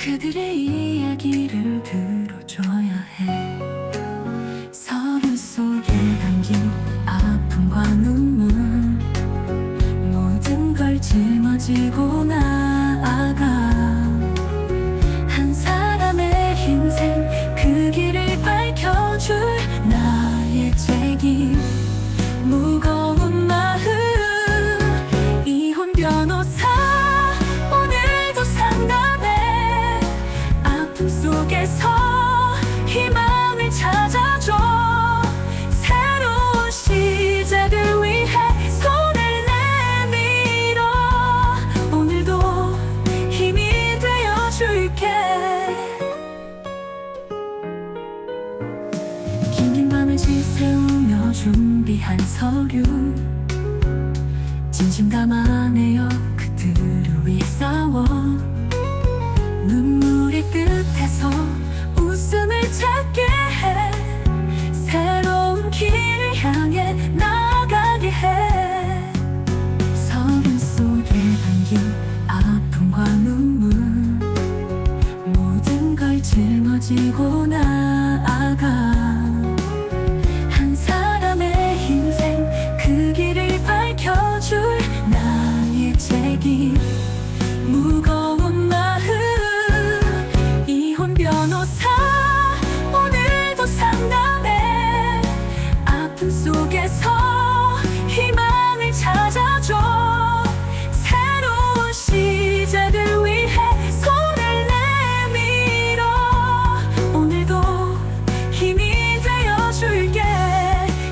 그들의 이야기를 들어줘야 해. 서류 속에 담긴 아픔과 눈물, 모든 걸 짊어지고 나아가. 한 사람의 인생 그 길을 밝혀줄 나의 책임. 무거운 마음, 이혼 변호사 오늘도 상담해. 아픔 속에서 희망을 찾아줘. 새로운 시작을 위해 손을 내밀어. 오늘도 힘이 되어줄게. 긴 맘을 지새우며 준비한 서류, 진심 담아내어 그들을 위해 싸워. 눈물의 끝에서 웃음을 찾게 해. 새로운 길을 향해 나아가게 해. 서류 속에 담긴 아픔과 눈물, 모든 걸 짊어지고 나아가. 한 사람의 인생 그 길을 밝혀줄 나의 책임. 무거운 마음, 이혼 변호사 오늘도 상담해. 아픔 속에서 희망을 찾아줘. 새로운 시작을 위해 손을 내밀어. 오늘도 힘이 되어줄게.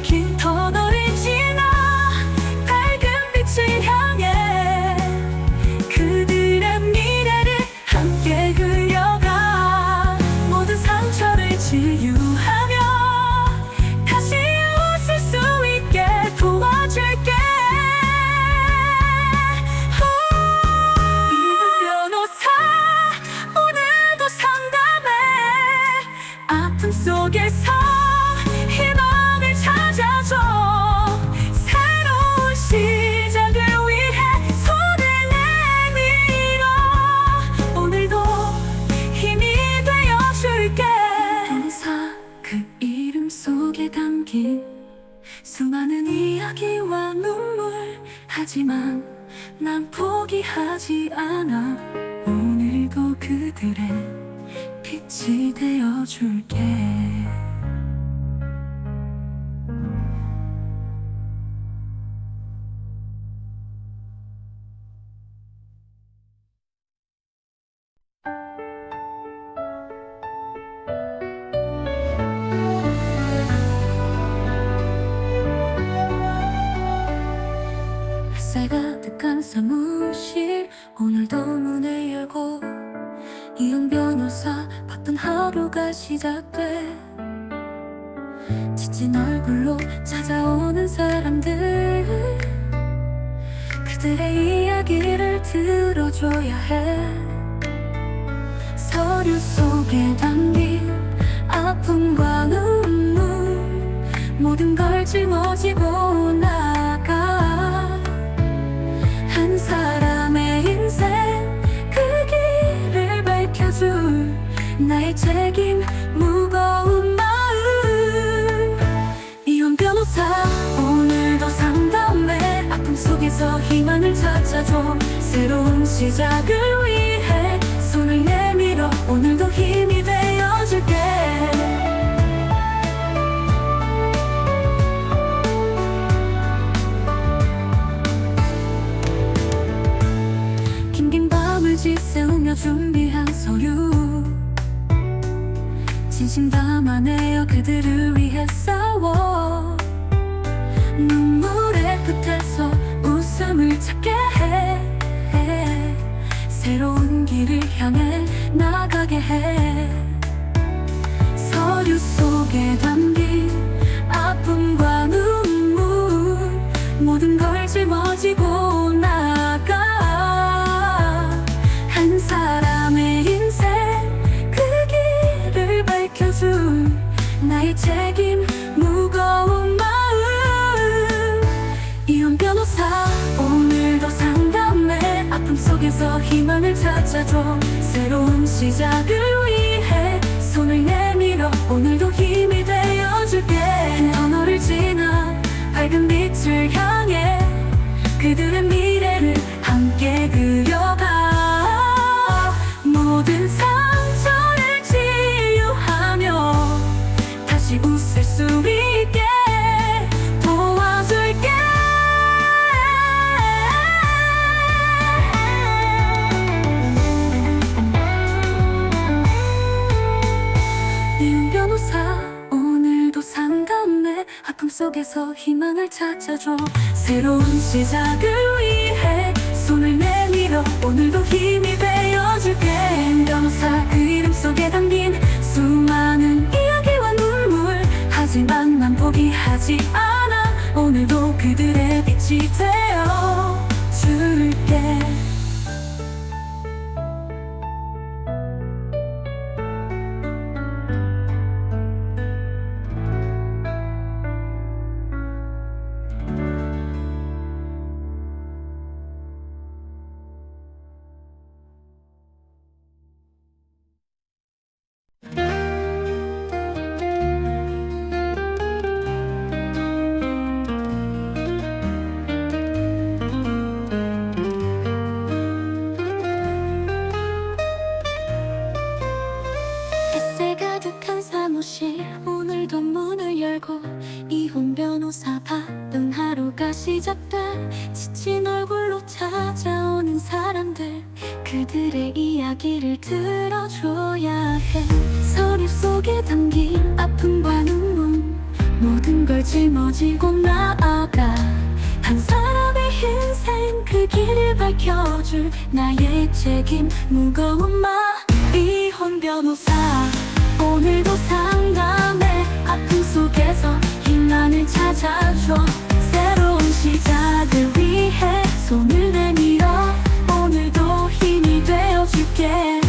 긴 터널을 지나 밝은 빛을 향해 그들의 미래를 함께 그려가. 모든 상처를 치유하며 다시 웃을 수 있게 도와줄게. 이혼 변호사 오늘도 상담해. 아픔 속에서 희망을 찾아줘. 새로운 시작을 위해 손을 내밀어. 오늘도 힘이 되어줄게. 변호사 그 이름 속에 담긴 수많은 이야기와 눈물, 하지만 난 포기하지 않아. 오늘도 그들의 빛이 되어줄게. 햇살 가득한 사무실, 오늘도 문을 열고 이혼 변호사 바쁜 하루가 시작돼. 지친 얼굴로 찾아오는 사람들, 그들의 이야기를 들어줘야 해. 서류 속에 담긴 아픔과 눈물, 모든 걸 짊어지고 나가. 한 사람의 인생 그 길을 밝혀줄 나의 책임. 무거운 마음, 이혼 변호사 오늘도 상담해. 아픔 속에서 희망을 찾아줘. 새로운 시작을 위해 손을 내밀어. 오늘도 힘이 되어줄게. 긴긴 밤을 지새우며 준비한 서류, 진심 담아내어 그들을 위해 싸워. 눈물의 끝에서 웃음을 찾게 해. 새로운 길을 향해 나가게 해. 서류 속에 담긴 아픔과 눈물, 모든 걸 짊어지고 나가. 한 사람의 인생 그 길을 밝혀줄 나의 책임. 무거운 마음, 이혼 변호사 오늘도 상담해. 아픔 속 속에서 희망을 찾아줘. 새로운 시작을 위해 손을 내밀어 오늘도 힘이 되어줄게. 터널을 지나 밝은 빛을 향해 그들의 미래를 함께 그려가. 모든 상처를 치유하며 다시 웃을 수 있게 도와줄게. 이은 변호사 오늘도 상담해. 아픔 속에서 희망을 찾아줘. 새로운 시작을 위해 손을 내밀어 오늘도 힘이 되어줄게. 변호사 그 이름 속에 담긴 수많은 이야기와 눈물, 하지만 난 포기하지 않아. 오늘도 그들의 빛이 되어줄게. 햇살 가득한 사무실, 오늘도 문을 열고 이혼 변호사 바쁜 하루가 시작돼. 지친 얼굴로 찾아오는 사람들, 그들의 이야기를 들어줘야 해. 서류 속에 담긴 아픔과 눈물, 모든 걸 짊어지고 나아가. 한 사람의 인생 그 길을 밝혀줄 나의 책임 무거운 마. 이혼 변호사 오늘도 상담해. 아픔 속에서 희망을 찾아줘. 새로운 시작을 위해 손을 내밀어 오늘도 힘이 되어줄게.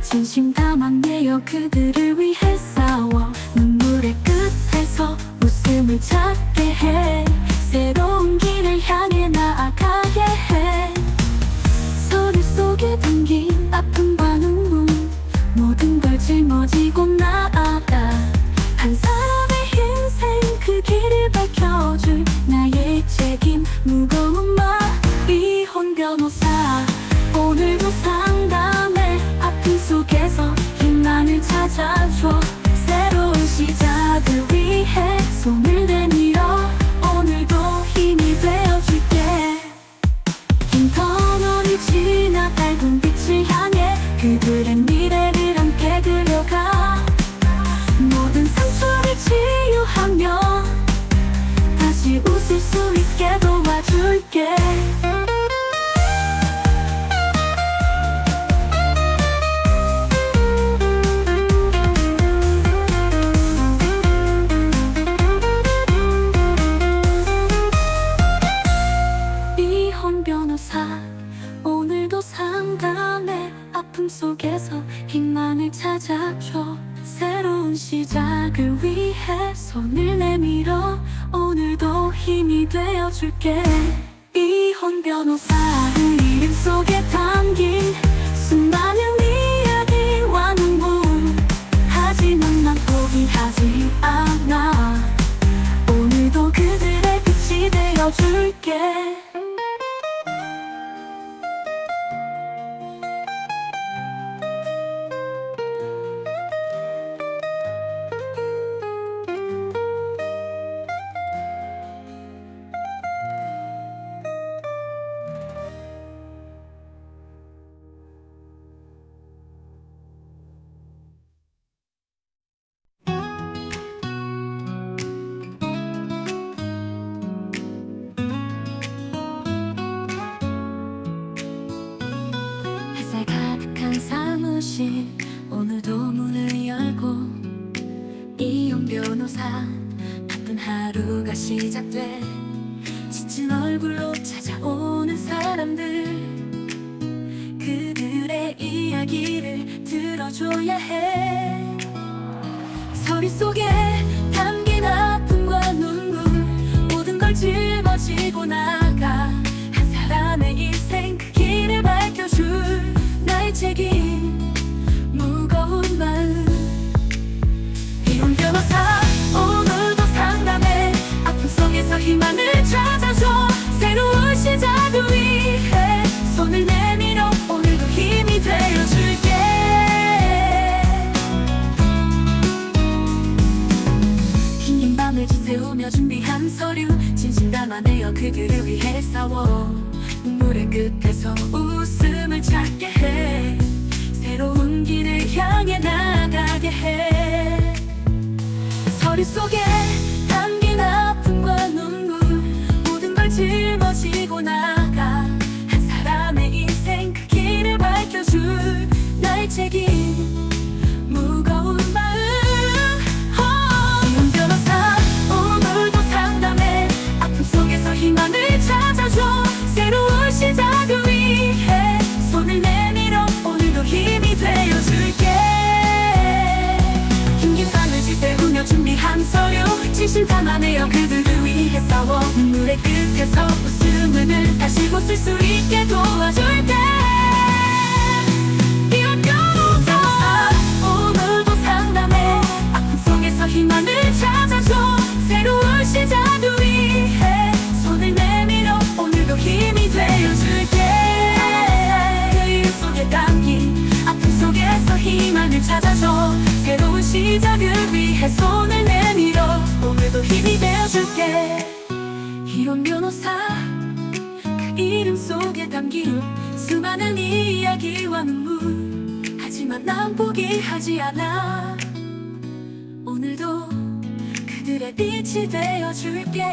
진심 담아내어 그들을 위해 싸워. 눈물의 끝에서 웃음을 찾게 해. 새로운 길을 향해 나아가게 해. 서류 속에 담긴 아픔과 눈물, 모든 걸 짊어지고 나아가. 한 사람의 인생 그 길을 밝혀줄 나의 책임 무거운 마. 이혼 변호사 오늘도 상담해. 아픔 속에서 희망을 찾아줘. 새로운 시작을 위해 손을 내밀어 오늘도 힘이 되어줄게. 긴 터널을 지나 밝은 빛을 향해 그들의 미래를 함께 그려가. 모든 상처를 치유하며 다시 웃을 수 있게 도와줄게. 변호사 오늘도 상담해. 아픔 속에서 희망을 찾아줘. 새로운 시작을 위해 손을 내밀어 오늘도 힘이 되어줄게. 이혼 변호사 그 이름 속에 담긴 수많은 이야기와 눈물, 하지만 난 포기하지 않아. 오늘도 그들의 빛이 되어줄게. 오늘도 문을 열고 이혼 변호사 바쁜 하루가 시작돼. 지친 얼굴로 찾아오는 사람들, 그들의 이야기를 들어줘야 해. 서리 속에 담긴 아픔과 눈물, 모든 걸 짊어지고 나가 한 사람의 인생 그 길을 밝혀줄 나의 책임, 무거운 마음. 이혼 변호사 오늘도 상담해. 아픔 속에서 희망을 찾아줘. 새로운 시작을 위해 손을 내밀어 오늘도 힘이 되어줄게. 긴 밤을 지새우며 준비한 서류, 진심 담아내어 그들을 위해 싸워. 눈물의 끝에서 웃음을 찾게 해. 새로운 길을 향해 나가게 해. 서리 속에 담긴 아픔과 눈물, 모든 걸 짊어지고 나가 한 사람의 인생 그 길을 밝혀줄 나의 책임, 무거운 마음. 이혼 변호사 오늘도 상담해. 아픔 속에서 희망을 찾아줘. 새로운 시작을 위해 손을 내밀어 오늘도 힘이 되어줄게. 긴긴 밤을 지새우며 준비한 서류, 진심 담아내어 그들을 위해 싸워. 눈물의 끝에서 웃음을 다시 웃을 수 있게 도와줄게. 이혼 변호사 오늘도 상담해. 아픔 속에서 희망을 찾아줘. 새로운 시작을 위해 손을 내밀어 오늘도 힘이 되어줄게. 그 이름 속에 담긴 아픔 속에서 희망을 찾아줘. 새로운 시작을 위해 손을 내밀어 오늘도 힘이 되어줄게. 이혼 변호사 그 이름 속에 담긴 수많은 이야기와 눈물, 하지만 난 포기하지 않아. 오늘도 그들의 빛이 되어줄게.